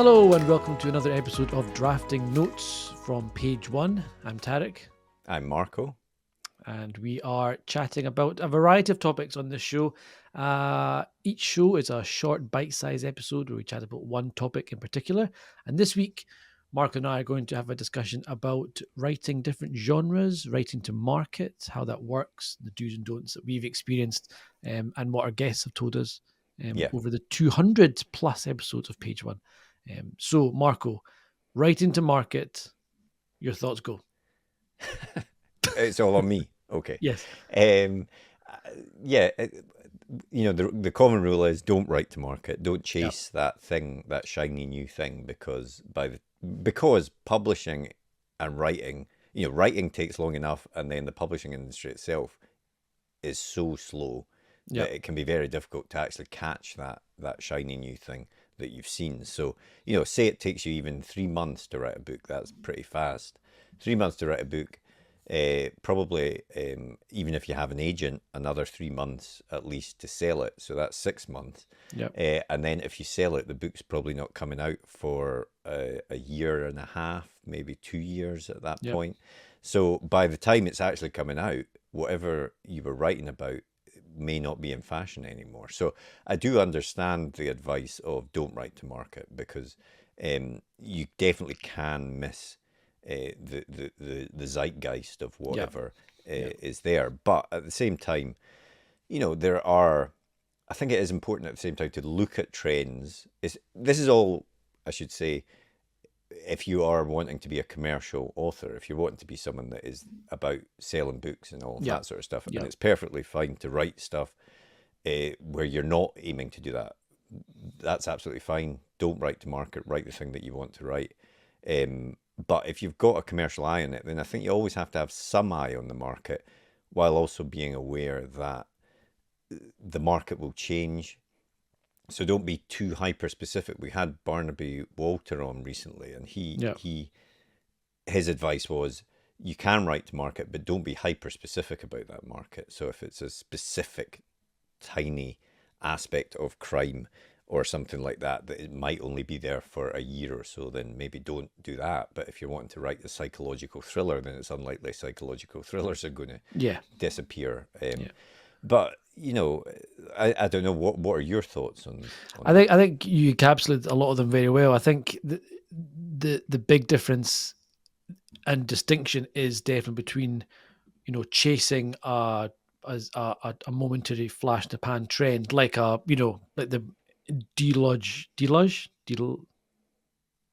Hello and welcome to another episode of Drafting Notes from Page One. I'm Tarek. I'm Marco. And we are chatting about a variety of topics on this show. Each show is a short bite-sized episode where we chat about one topic in particular. And this week, Mark and I are going to have a discussion about writing different genres, writing to market, how that works, the do's and don'ts that we've experienced, and what our guests have told us over the 200 plus episodes of Page One. So, Marco, writing to market, your thoughts go. It's all on me. Okay. Yes. The common rule is don't write to market. Don't chase that thing, that shiny new thing, because publishing and writing, writing takes long enough, and then the publishing industry itself is so slow that it can be very difficult to actually catch that shiny new thing that you've seen. So, say it takes you even 3 months to write a book. That's pretty fast. 3 months to write a book. Probably even if you have an agent, another 3 months at least to sell it. So that's 6 months. And then if you sell it, the book's probably not coming out for a year and a half, maybe 2 years at that point. So by the time it's actually coming out, whatever you were writing about may not be in fashion anymore. So I do understand the advice of don't write to market, because you definitely can miss the zeitgeist of whatever is there. But at the same time, I think it is important at the same time to look at trends. This is all, I should say, if you are wanting to be a commercial author, if you're wanting to be someone that is about selling books and all that sort of stuff, and it's perfectly fine to write stuff where you're not aiming to do that. That's absolutely fine. Don't write to market. Write the thing that you want to write. But if you've got a commercial eye on it, then I think you always have to have some eye on the market, while also being aware that the market will change. So don't be too hyper specific. We had Barnaby Walter on recently, and his advice was you can write to market, but don't be hyper specific about that market. So if it's a specific tiny aspect of crime or something like that it might only be there for a year or so, then maybe don't do that. But if you're wanting to write a psychological thriller, then it's unlikely psychological thrillers are going to disappear. But I don't know, what are your thoughts on I think you encapsulated a lot of them very well. I think the big difference and distinction is definitely between chasing a momentary flash in the pan trend, like the deluge.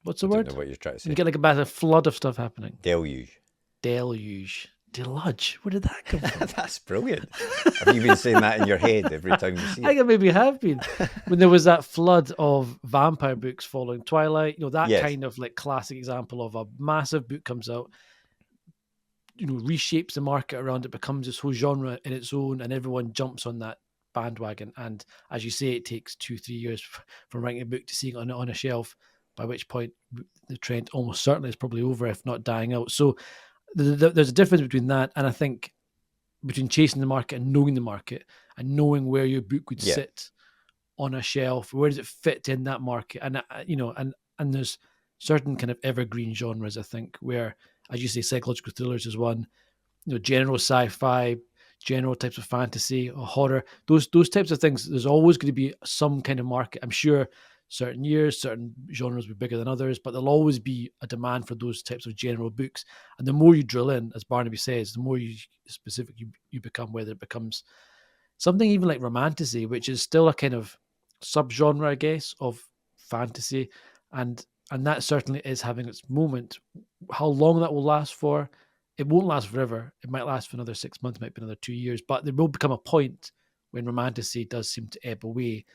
What's the word? I don't know what you're trying to say. You get like a flood of stuff happening. Deluge. Deluge. Where did that come from? That's brilliant. Have you been saying that in your head every time you see it? I think I maybe have been. When there was that flood of vampire books following Twilight, that kind of like classic example of a massive book comes out, reshapes the market around it, becomes this whole genre in its own, and everyone jumps on that bandwagon. And as you say, it takes 2-3 years from writing a book to seeing it on a shelf, by which point the trend almost certainly is probably over, if not dying out. So there's a difference between that, and I think between chasing the market and knowing the market, and knowing where your book would sit on a shelf. Where does it fit in that market? And and there's certain kind of evergreen genres, I think, where, as you say, psychological thrillers is one. General sci-fi, general types of fantasy or horror. Those types of things. There's always going to be some kind of market. I'm sure certain years, certain genres will be bigger than others, but there'll always be a demand for those types of general books. And the more you drill in, as Barnaby says, the more specific you become, whether it becomes something even like romantasy, which is still a kind of subgenre, I guess, of fantasy. And that certainly is having its moment. How long that will last for, it won't last forever. It might last for another 6 months, might be another 2 years, but there will become a point when romantasy does seem to ebb away.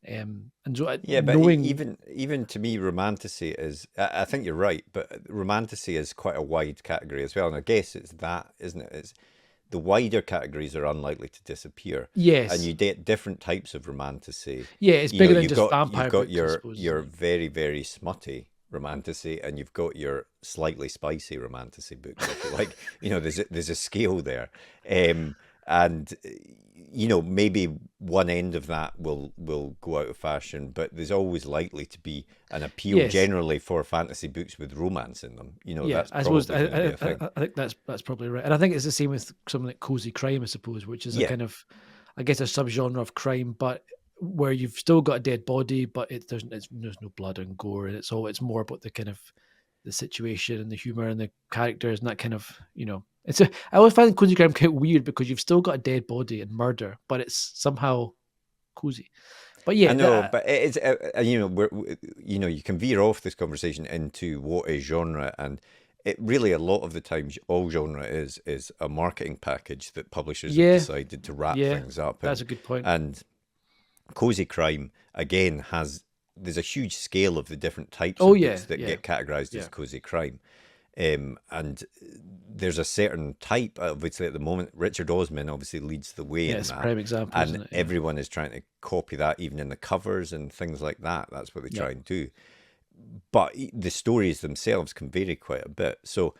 And so but even to me, romantasy is, I think you're right, but romantasy is quite a wide category as well. And I guess it's that, isn't it? It's the wider categories are unlikely to disappear. Yes. And you get different types of romantasy. Yeah, it's bigger than just vampire books. You've got your very, very smutty romantasy, and you've got your slightly spicy romantasy books, if you like. There's a scale there. and maybe one end of that will go out of fashion, but there's always likely to be an appeal Yes, generally for fantasy books with romance in them. yeah. That's I suppose probably going to be a thing. I think that's probably right, and I think it's the same with something like cozy crime, I suppose, which is a Yeah, kind of, I guess, a subgenre of crime, but where you've still got a dead body, but there's no blood and gore, and it's more about the kind of the situation and the humor and the characters and that kind of, I always find cozy crime quite weird because you've still got a dead body and murder, but it's somehow cozy. But I yeah, know, that, but it's you can veer off this conversation into what is genre, and it really a lot of the times all genre is a marketing package that publishers have yeah, decided to wrap yeah, things up that's in, a good point. and cozy crime again there's a huge scale of the different types Oh of yeah, books that yeah, get categorized as yeah, cozy crime. And there's a certain type, obviously, at the moment. Richard Osman obviously leads the way yeah. in It's a that, prime example, and isn't it? Yeah, everyone is trying to copy that, even in the covers and things like that. That's what they yeah, try and do. But the stories themselves can vary quite a bit. So,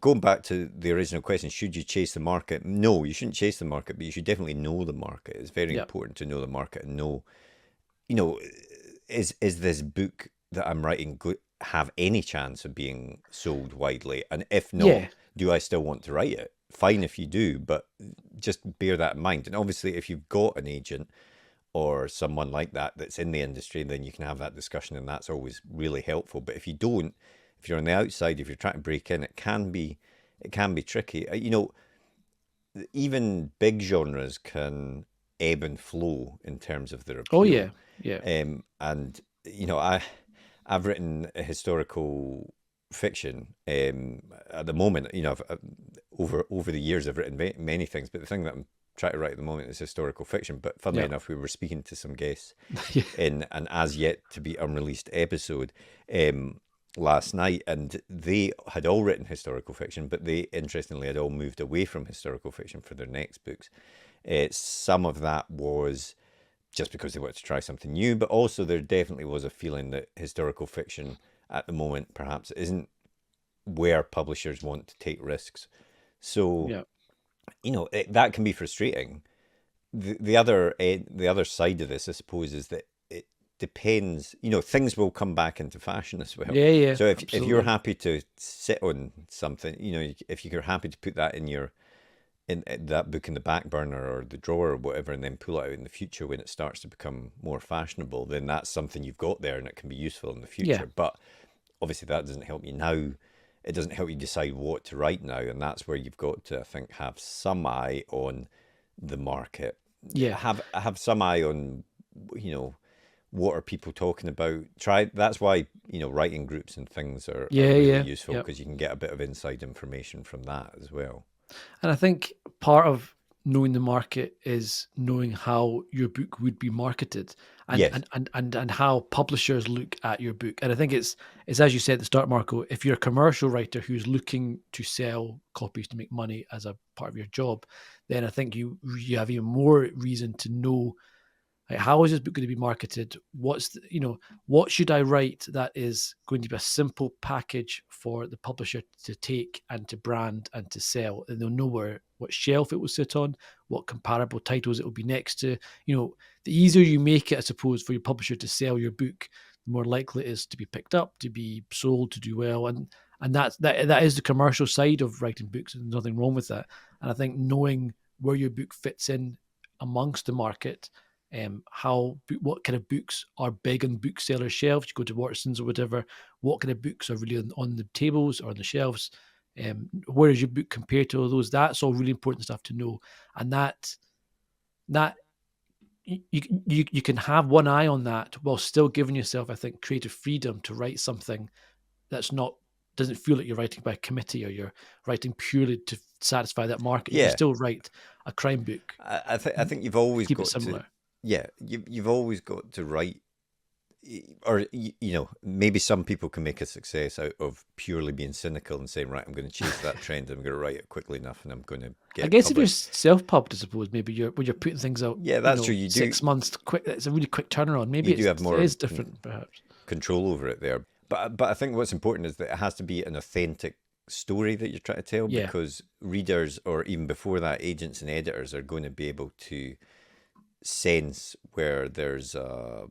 going back to the original question, should you chase the market? No, you shouldn't chase the market, but you should definitely know the market. It's very yeah. important to know the market and know, you know, is this book that I'm writing have any chance of being sold widely? And if not, Yeah, do I still want to write it? Fine if you do, but just bear that in mind. And obviously, if you've got an agent or someone like that that's in the industry, then you can have that discussion, and that's always really helpful. But if you don't, if you're on the outside, if you're trying to break in, it can be tricky. Even big genres can ebb and flow in terms of their oh appeal. yeah, yeah, And I've written a historical fiction. At the moment, over the years, I've written many things, but the thing that I'm trying to write at the moment is historical fiction. But funnily yeah, enough, we were speaking to some guests yeah, in an as yet to be unreleased episode last night, and they had all written historical fiction, but they interestingly had all moved away from historical fiction for their next books. Some of that was just because they wanted to try something new, but also there definitely was a feeling that historical fiction at the moment perhaps isn't where publishers want to take risks. So, yeah, that can be frustrating. The other side of this, I suppose, is that it depends. Things will come back into fashion as well. yeah, yeah. So if you're Absolutely. happy to sit on something, if you're happy to put that in that book in the back burner or the drawer or whatever, and then pull it out in the future when it starts to become more fashionable, then that's something you've got there and it can be useful in the Yeah, future. But obviously, that doesn't help you now. It doesn't help you decide what to write now, and that's where you've got to, I think, have some eye on the market. yeah, Have some eye on, you know, what are people talking about. That's why, writing groups and things are yeah, really yeah, useful, yeah. because you can get a bit of inside information from that as well. And I think part of knowing the market is knowing how your book would be marketed and Yes. and how publishers look at your book. And I think it's as you said at the start, Marco, if you're a commercial writer who's looking to sell copies to make money as a part of your job, then I think you have even more reason to know, like, how is this book going to be marketed? What should I write that is going to be a simple package for the publisher to take and to brand and to sell, and they'll know what shelf it will sit on, what comparable titles it will be next to. The easier you make it, I suppose, for your publisher to sell your book, the more likely it is to be picked up, to be sold, to do well, and that is the commercial side of writing books. And there's nothing wrong with that. And I think knowing where your book fits in amongst the market, what kind of books are big on booksellers' shelves. You go to Watson's or whatever. What kind of books are really on the tables or on the shelves? Where is your book compared to all those? That's all really important stuff to know, and that you can have one eye on that while still giving yourself, I think, creative freedom to write something that's not doesn't feel like you're writing by committee or you're writing purely to satisfy that market. You can Yeah. still write a crime book, I think you've always keep it got to, similar. yeah, you've always got to write, or maybe some people can make a success out of purely being cynical and saying, right, I'm going to chase that trend, I'm going to write it quickly enough, and I'm going to get I it guess if you're published. self-pubbed, I suppose maybe when you're putting things out, Yeah, that's true. 6 months quick. It's a really quick turnaround. Maybe You do it have more is different, perhaps. control over it there. But I think what's important is that it has to be an authentic story that you're trying to tell, Yeah, because readers, or even before that, agents and editors are going to be able to sense where there's that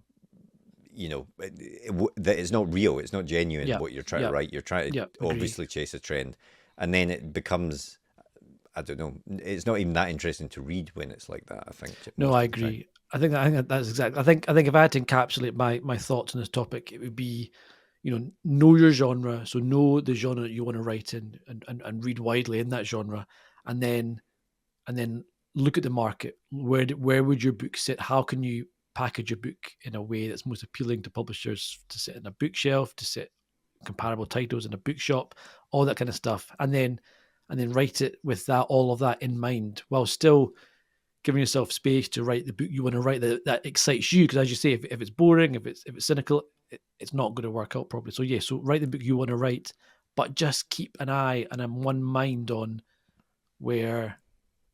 it's not real, it's not genuine yeah, what you're trying to yeah, write. You're trying to yeah. Agree. obviously chase a trend, and then it becomes, I don't know, it's not even that interesting to read when it's like that, I think, No, most I of the time. agree. I think that's exactly. I think if I had to encapsulate my thoughts on this topic, it would be, know your genre. So know the genre that you want to write in, and read widely in that genre, and then and then look at the market. Where would your book sit? How can you package your book in a way that's most appealing to publishers to sit in a bookshelf, to sit comparable titles in a bookshop, all that kind of stuff, and then write it with that all of that in mind, while still giving yourself space to write the book you want to write that excites you. Because as you say, if it's boring, if it's cynical, it's not going to work out properly. So yeah, so write the book you want to write, but just keep an eye and one mind on where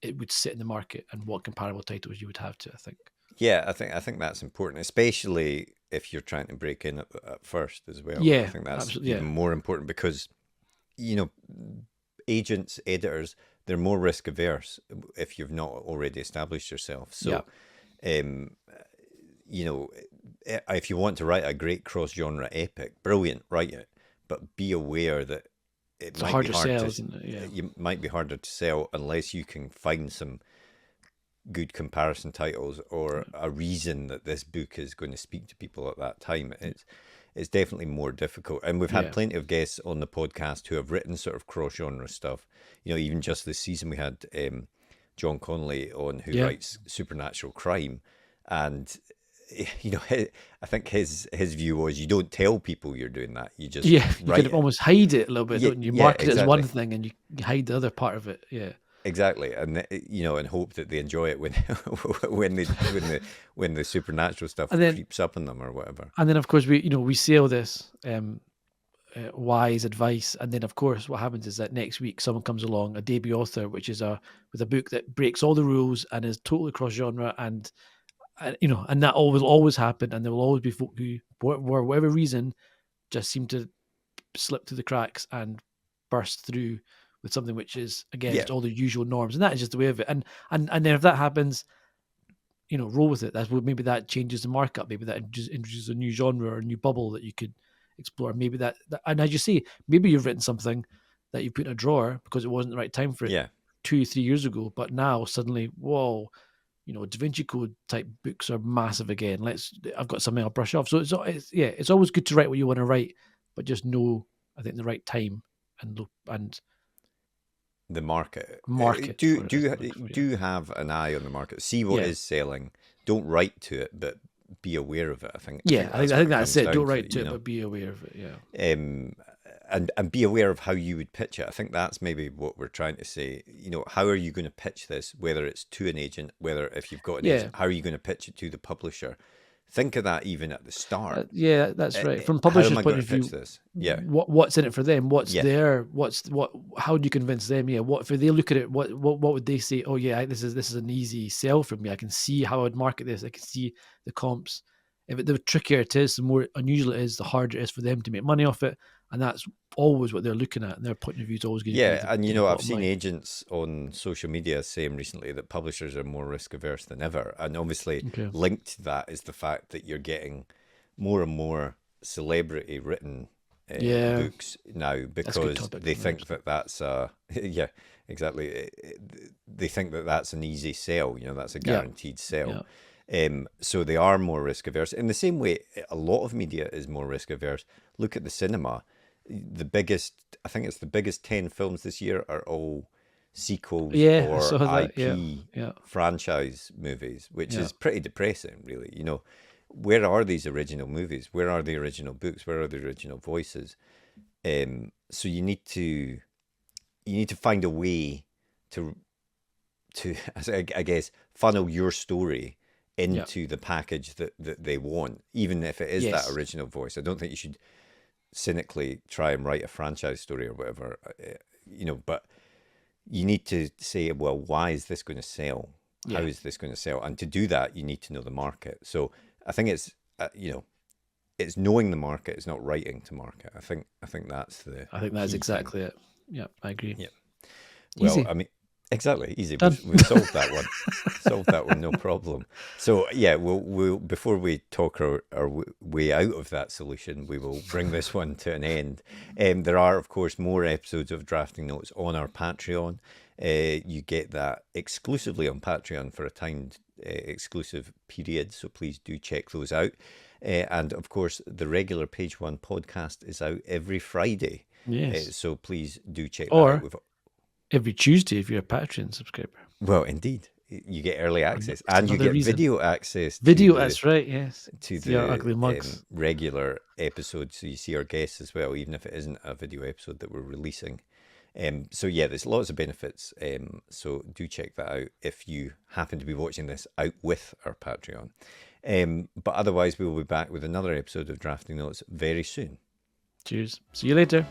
it would sit in the market and what comparable titles you would have to. I think. Yeah, I think that's important, especially if you're trying to break in at first as well. I Yeah, think that's absolutely. even Yeah, more important because, you know, agents, editors, they're more risk averse if you've not already established yourself. yeah. So, um, if you want to write a great cross genre epic, brilliant, write it, but be aware that it It's a might be harder hard sell, to, isn't it? Yeah, you might be harder to sell unless you can find some good comparison titles or a reason that this book is going to speak to people at that time. It's definitely more difficult, and we've had yeah, plenty of guests on the podcast who have written sort of cross genre stuff. Even just this season we had John Connolly on, who yeah, writes supernatural crime, and I think his view was, you don't tell people you're doing that, you just yeah. You write kind of it. almost hide it a little bit, Yeah, don't you? You yeah, market it as one exactly. thing, and you hide the other part of it. Yeah. Exactly, and and hope that they enjoy it when when the supernatural stuff And then creeps up on them or whatever. of course we sell this wise advice, and then of course what happens is that next week someone comes along, a debut author, which is with a book that breaks all the rules and is totally cross genre, and that always happen, and there will always be folk who, for whatever reason, just seem to slip through the cracks and burst through with something which is Yeah, against all the usual norms, and that is just the way of it. And then if that happens, roll with it. That's what maybe that changes the markup. Maybe that introduces a new genre or a new bubble that you could explore. Maybe and as you say, maybe you've written something that you put in a drawer because it wasn't the right time for it yeah, 2-3 years ago, but now suddenly, whoa, Da Vinci Code type books are massive again. I've got something I'll brush off. So it's always good to write what you want to write, but just know, I think, the right time and the market. market Do for it. do That's what I'm looking for. do Yeah, you have an eye on the market? See what yeah, is selling. Don't write to it, but be aware of it. I think yeah. I think that's I what think it that's comes it. down Don't to. write to it, but be aware of it. Yeah, Um, and be aware of how you would pitch it. I think that's maybe what we're trying to say. How are you going to pitch this? Whether it's to an agent, whether if you've got an yeah. agent, how are you going to pitch it to the publisher? Think of that even at the start. Yeah, that's right. From How am publisher's I point going of to pitch view, this? Yeah, what's in it for them? yeah, How do you convince them? Yeah, what if they look at it? What would they say? Oh yeah, this is an easy sell for me. I can see how I'd market this. I can see the comps. The trickier it is, the more unusual it is, the harder it is for them to make money off it, and that's always what they're looking at. And their point of view is always going to be yeah. the, And the I've bottom seen line. agents on social media saying recently that publishers are more risk averse than ever, and obviously Okay. linked to that is the fact that you're getting more and more celebrity written Yeah, books now, that's a good because topic. they think that that's yeah, exactly. They think that that's an easy sell. That's a Yeah, guaranteed sell. yeah, So they are more risk averse. In the same way, a lot of media is more risk averse. Look at the cinema. I think it's the biggest 10 films this year are all sequels yeah. I or saw that. Yeah, IP yeah, franchise movies, which yeah, is pretty depressing, really. Where are these original movies? Where are the original books? Where are the original voices? So you need to find a way to I guess, funnel your story yeah. into the package that they want, even if it is that Yes. original voice. I don't think you should cynically try and write a franchise story or whatever, but you need to say, well, why is this going to sell? How Yeah. is this going to sell? And to do that, you need to know the market. So I think it's knowing the market. It's not writing to market. I think that's the I think that's key thing. exactly it. Yeah, I agree. Yeah. Well, Easy. I mean, exactly, easy. Done. We've solved that one. Solved that one, no problem. So yeah, we'll before we talk our way out of that solution, we will bring this one to an end. There are, of course, more episodes of Drafting Notes on our Patreon. You get that exclusively on Patreon for a timed exclusive period, so please do check those out. And of course, the regular Page One podcast is out every Friday. Yes. So please do check that Or out. every Tuesday if you're a Patreon subscriber. Well, indeed, you get early access and you Another get reason. video access. Video, to the, that's right, yes. to See our ugly the mugs. regular episodes, so you see our guests as well, even if it isn't a video episode that we're releasing. So yeah, there's lots of benefits. So do check that out if you happen to be watching this out with our Patreon. But otherwise, we will be back with another episode of Drafting Notes very soon. Cheers. See you later.